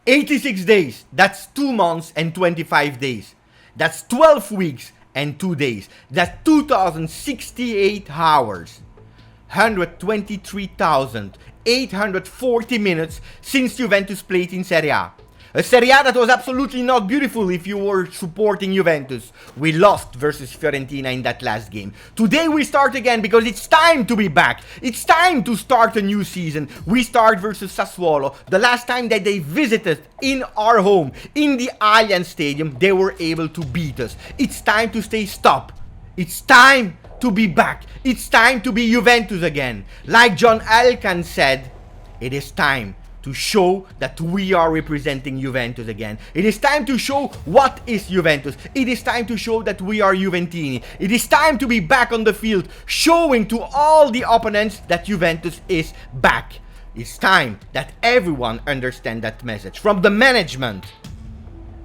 86 days, that's 2 months and 25 days. That's 12 weeks and 2 days. That's 2068 hours. 123,840 minutes since Juventus played in Serie A. A Serie A that was absolutely not beautiful if you were supporting Juventus. We lost versus Fiorentina in that last game. Today we start again because it's time to be back. It's time to start a new season. We start versus Sassuolo. The last time that they visited in our home, in the Allianz Stadium, they were able to beat us. It's time to stay stop. It's time to be back. It's time to be Juventus again. Like John Elkann said, it is time to show that we are representing Juventus again. It is time to show what is Juventus. It is time to show that we are Juventini. It is time to be back on the field, showing to all the opponents that Juventus is back. It's time that everyone understands that message. From the management,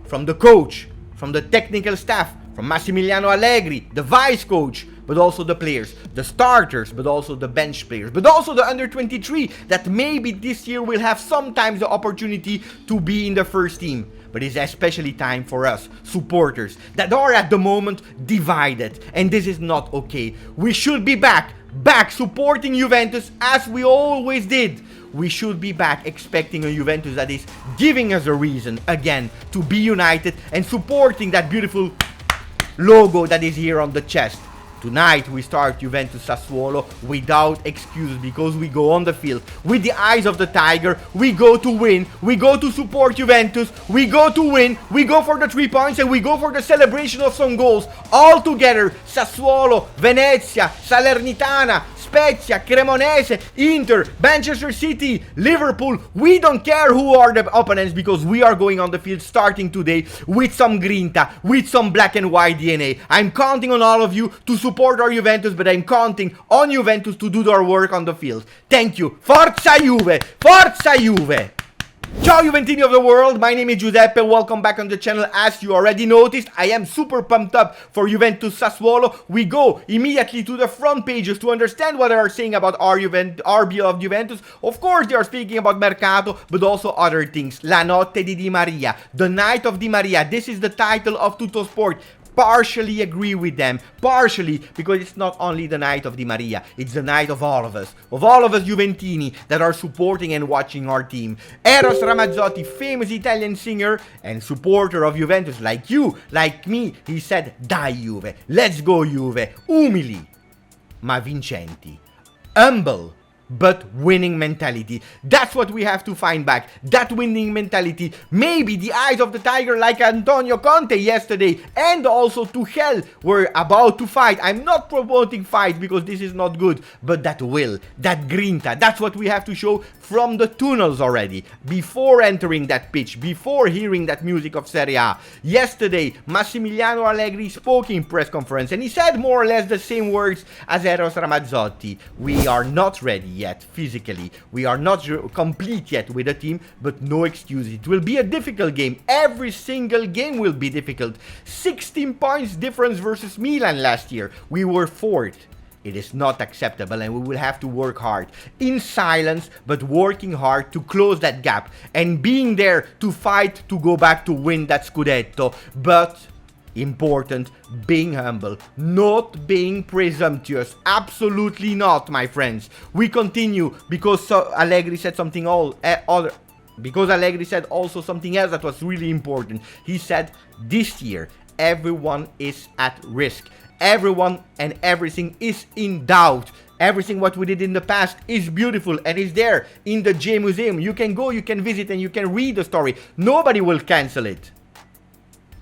from the coach, from the technical staff, from Massimiliano Allegri, the vice coach, but also the players, the starters, but also the bench players, but also the under 23 that maybe this year will have sometimes the opportunity to be in the first team. But it's especially time for us, supporters, that are at the moment divided. And this is not okay. We should be back supporting Juventus as we always did. We should be back expecting a Juventus that is giving us a reason again to be united and supporting that beautiful logo that is here on the chest. Tonight we start Juventus Sassuolo without excuse because we go on the field with the eyes of the tiger. We go to win, we go to support Juventus, we go to win, we go for the 3 points and we go for the celebration of some goals. All together, Sassuolo, Venezia, Salernitana, Spezia, Cremonese, Inter, Manchester City, Liverpool. We don't care who are the opponents because we are going on the field starting today with some grinta, with some black and white DNA. I'm counting on all of you to support our Juventus, but I'm counting on Juventus to do their work on the field. Thank you. Forza Juve! Forza Juve! Ciao Juventini of the world, my name is Giuseppe, welcome back on the channel. As you already noticed, I am super pumped up for Juventus Sassuolo. We go immediately to the front pages to understand what they are saying about our beloved Juventus. Of course, they are speaking about Mercato, but also other things. La notte di Di Maria, the night of Di Maria. This is the title of Tuttosport. Partially agree with them, partially because it's not only the night of Di Maria, it's the night of all of us Juventini that are supporting and watching our team. Eros Ramazzotti, famous Italian singer and supporter of Juventus like you, like me, he said, Dai Juve, let's go Juve, umili ma vincenti, humble but winning mentality. That's what we have to find back. That winning mentality. Maybe the eyes of the tiger like Antonio Conte yesterday and also Tuchel were about to fight. I'm not promoting fight because this is not good. But that will, that grinta, that's what we have to show from the tunnels already. Before entering that pitch, before hearing that music of Serie A. Yesterday, Massimiliano Allegri spoke in press conference and he said more or less the same words as Eros Ramazzotti. We are not ready yet physically. We are not complete yet with the team, but no excuse. It will be a difficult game. Every single game will be difficult. 16 points difference versus Milan last year. We were fourth. It is not acceptable and we will have to work hard. In silence, but working hard to close that gap. And being there to fight to go back to win that Scudetto. But important, being humble, not being presumptuous. Absolutely not, my friends. We continue because Allegri said something because Allegri said also something else that was really important. He said this year everyone is at risk. Everyone and everything is in doubt. Everything what we did in the past is beautiful and is there in the J Museum. You can go, you can visit and you can read the story. Nobody will cancel it.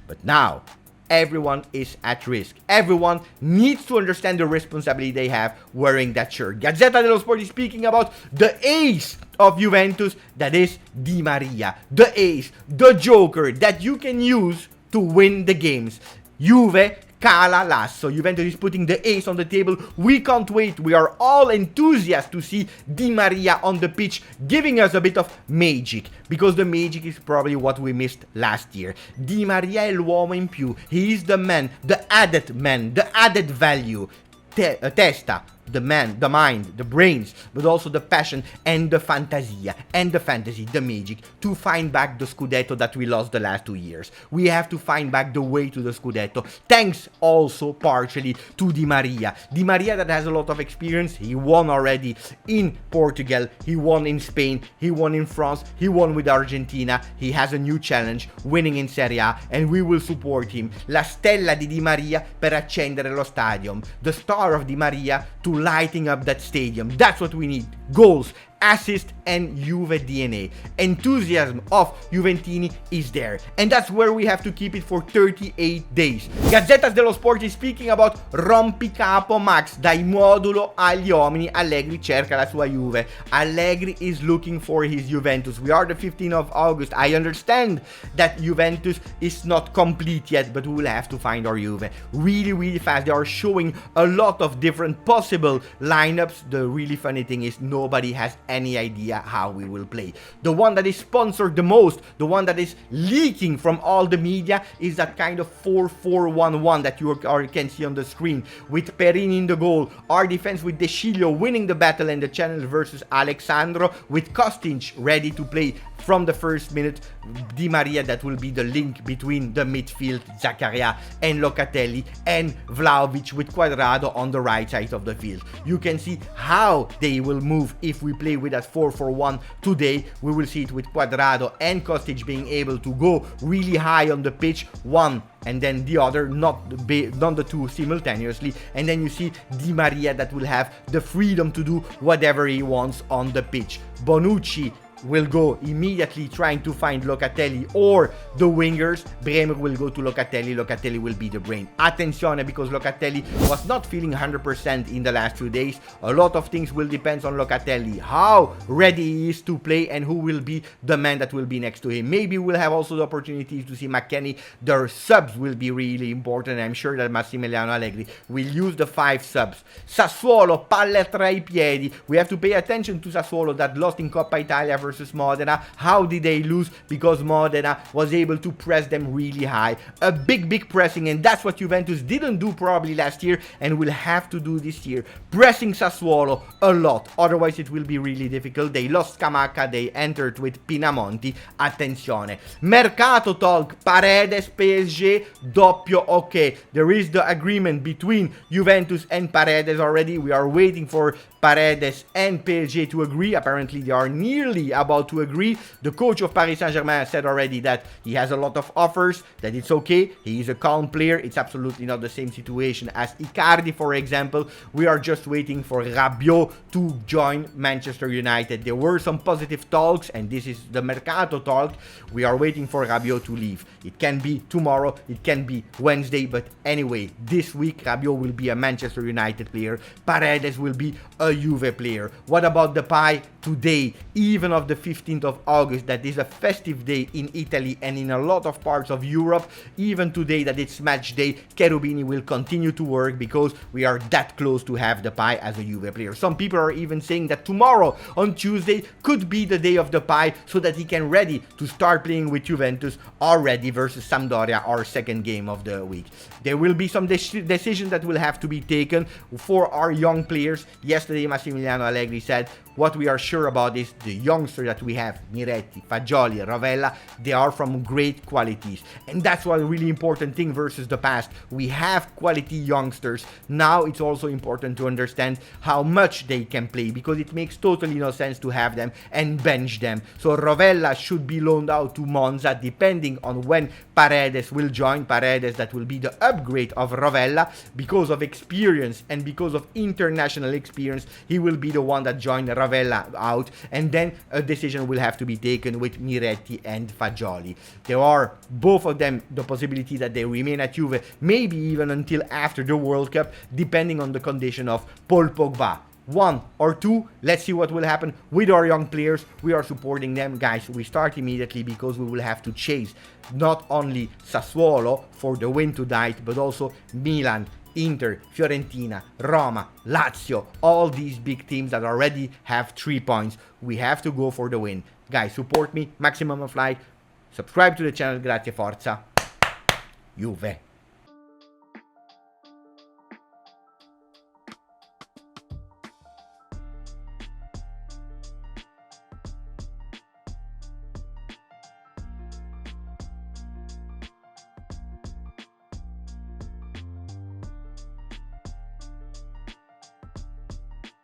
But now everyone is at risk. Everyone needs to understand the responsibility they have wearing that shirt. Gazzetta dello Sport is speaking about the ace of Juventus, that is Di Maria. The ace, the joker that you can use to win the games. Juve cala l'asso. Juventus is putting the ace on the table. We can't wait. We are all enthusiasts to see Di Maria on the pitch, giving us a bit of magic, because the magic is probably what we missed last year. Di Maria è l'uomo in più. He is the man, the added value. Testa, the mind, the brains, but also the passion and the fantasia and the fantasy, the magic, to find back the Scudetto that we lost the last 2 years. We have to find back the way to the Scudetto, thanks also partially to Di Maria. Di Maria that has a lot of experience. He won already in Portugal, he won in Spain, he won in France, he won with Argentina. He has a new challenge, winning in Serie A, and we will support him. La stella di Di Maria per accendere lo stadium. The star of Di Maria to lighting up that stadium. That's what we need. Goals, assist, and Juve DNA. Enthusiasm of Juventini is there, and that's where we have to keep it for 38 days. Gazzetas dello Sport is speaking about rompicapo Max, dai modulo agli uomini. Allegri cerca la sua Juve. Allegri is looking for his Juventus. We are the 15th of August. I understand that Juventus is not complete yet, but we will have to find our Juve really fast. They are showing a lot of different possible lineups. The really funny thing is nobody has any idea how we will play. The one that is sponsored the most, the one that is leaking from all the media, is that kind of 4-4-1-1 that you can see on the screen, with Perini in the goal, our defense with De Sciglio winning the battle and the challenge versus Alexandro, with Kostic ready to play from the first minute, Di Maria that will be the link between the midfield, Zaccaria and Locatelli, and Vlahovic with Cuadrado on the right side of the field. You can see how they will move if we play with that 4-4-1 today. We will see it with Cuadrado and Kostic being able to go really high on the pitch, one and then the other, not the two simultaneously, and then you see Di Maria that will have the freedom to do whatever he wants on the pitch. Bonucci will go immediately trying to find Locatelli or the wingers. Bremer will go to Locatelli. Locatelli will be the brain. Attenzione, because Locatelli was not feeling 100% in the last few days. A lot of things will depend on Locatelli, how ready he is to play and who will be the man that will be next to him. Maybe we'll have also the opportunity to see McKennie. Their subs will be really important. I'm sure that Massimiliano Allegri will use the 5 subs. Sassuolo, palle tra I piedi. We have to pay attention to Sassuolo that lost in Coppa Italia versus Modena. How did they lose? Because Modena was able to press them really high. A big pressing, and that's what Juventus didn't do probably last year and will have to do this year. Pressing Sassuolo a lot, otherwise it will be really difficult. They lost Scamacca, they entered with Pinamonti. Attenzione. Mercato talk, Paredes, PSG, doppio ok. There is the agreement between Juventus and Paredes already. We are waiting for Paredes and PSG to agree. Apparently they are nearly about to agree. The coach of Paris Saint-Germain said already that he has a lot of offers, that it's okay. He is a calm player. It's absolutely not the same situation as Icardi, for example. We are just waiting for Rabiot to join Manchester United. There were some positive talks, and this is the Mercato talk. We are waiting for Rabiot to leave. It can be tomorrow, it can be Wednesday, but anyway, this week Rabiot will be a Manchester United player. Paredes will be a Juve player. What about Depay? Today, even of the 15th of August, that is a festive day in Italy and in a lot of parts of Europe, even today that it's match day, Cherubini will continue to work because we are that close to have Depay as a Juve player. Some people are even saying that tomorrow, on Tuesday, could be the day of Depay so that he can ready to start playing with Juventus already versus Sampdoria, our second game of the week. There will be some decisions that will have to be taken for our young players. Yesterday, Massimiliano Allegri said, what we are sure about is the youngster that we have, Miretti, Fagioli, Ravella, they are from great qualities. And that's one really important thing versus the past. We have quality youngsters. Now it's also important to understand how much they can play, because it makes totally no sense to have them and bench them. So Ravella should be loaned out to Monza, depending on when Paredes will join. Paredes, that will be the upgrade of Ravella because of experience and because of international experience. He will be the one that joined Ravella out, and then a decision will have to be taken with Miretti and Fagioli. There are both of them the possibility that they remain at Juve, maybe even until after the World Cup, depending on the condition of Paul Pogba. 1 or 2, let's see what will happen with our young players. We are supporting them, guys. We start immediately because we will have to chase not only Sassuolo for the win tonight, but also Milan, Inter, Fiorentina, Roma, Lazio, all these big teams that already have 3 points. We have to go for the win. Guys, support me, maximum of like, subscribe to the channel, grazie, forza, Juve.